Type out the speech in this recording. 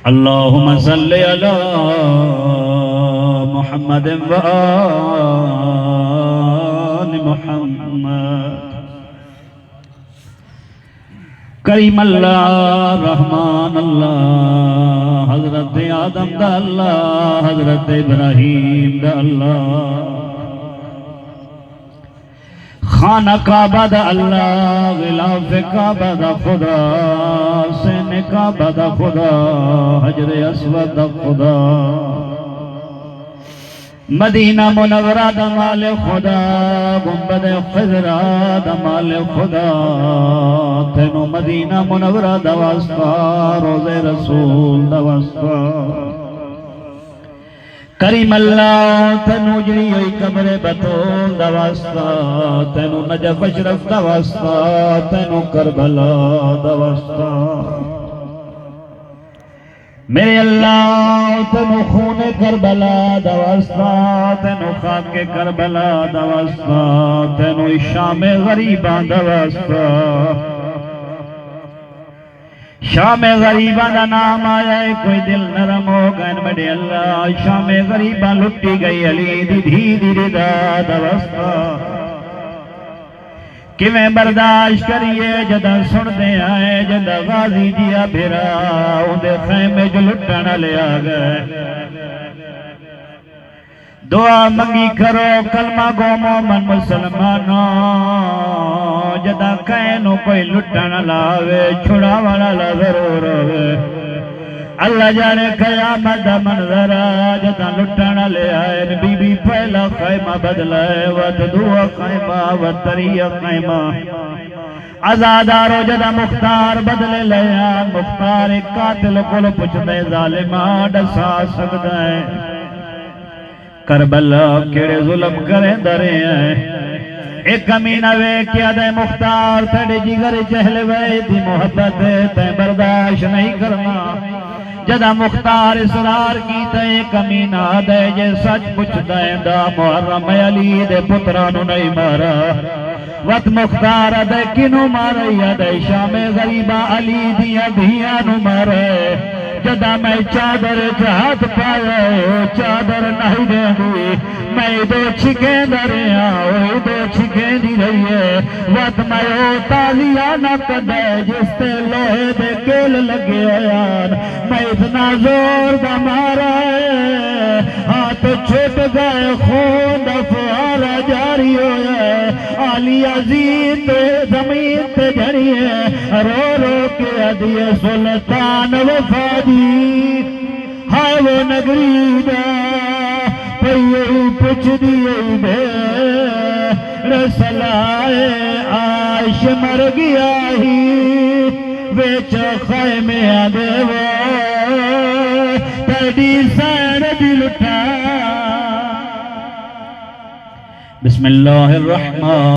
اللهم صل على محمد وآل محمد کریم اللہ رحمان اللہ حضرت آدم دا اللہ حضرت ابراہیم دا اللہ خانہ کعبہ دا اللہ غلاف کعبہ دا خدا سین کعبہ دا خدا حجر اسود دا خدا مدینہ منورہ دا مال خدا گنبد خضرہ دا مال خدا تینو مدینہ منورہ دا واسطہ روز رسول دا واسطہ کریم اللہ تینو جری ہوئی قبر بطول دا واسطہ تینو نجف اشرف دا واسطہ تینو کربلا دا واسطہ میرے اللہ تینو خون کربلا دا واسطہ تینو خاک کربلا دا واسطہ تینو شام غریبان دا واسطہ شام غریبان دا نام آیا ہے کوئی دل نرم ہو گئے میرے اللہ شام غریبان لٹی گئی علی دی دھی دی ردا دا واسطہ کیویں برداشت کریے جدہ سن دے آئے جدہ غازی جیا بھیرا اندے خیمے جو لٹنا لے آگئے دعا منگی کرو کلمہ گو مومن مسلمانوں جدہ کہنو کوئی لٹنا لاوے چھڑا والا لا ضرور ہوئے اللہ جانے قیامت دا منظرہ جدہ لٹنا لے آئے بی بی پہلا خیمہ بدلائے وَتَدُوَ خیمہ وَتَرِيَ خیمہ ازادارو جدہ مختار بدلے لے آن مختار ایک قاتل کل پچھتے ظالمہ ڈسا سکتا ہے کربلا کیڑے ظلم کریں درے ہیں ایک کمینہ وے کیا دے مختار تھڑے جگر چہل وے دی محبت تے برداشت نہیں کرنا جدہ مختار اسرار کی تے کمینہ دے جے سچ پچھ دیں دا محرم علی دے پترانو نہیں مارا وقت مختار دے کنو مارا یا دے شام غریبہ علی دیا دھیانو مارا جدہ میں چادر چاہت پایا چادر نہیں دے دی میں دو چھکیں درے آؤ دو چھکیں دی رہی ہے وقت میں او تالیہ نہ کدے جس تے لوہے دے کیل لگے آیان میں اتنا زور دا مارا ہے ہاتھ چھٹ گئے خون دا فوارا جاری ہویا ہے آلی عزیز تے زمین تے جھڑی ہے رو رو کے عدیہ سلطان وفادی ہائے وہ نگری دا پیئی پچھ دیئی بے رسلائے عائش مر گیا ہی ویچ خیمے آدھے وہ تیڈی سین دل اٹھا بسم اللہ الرحمن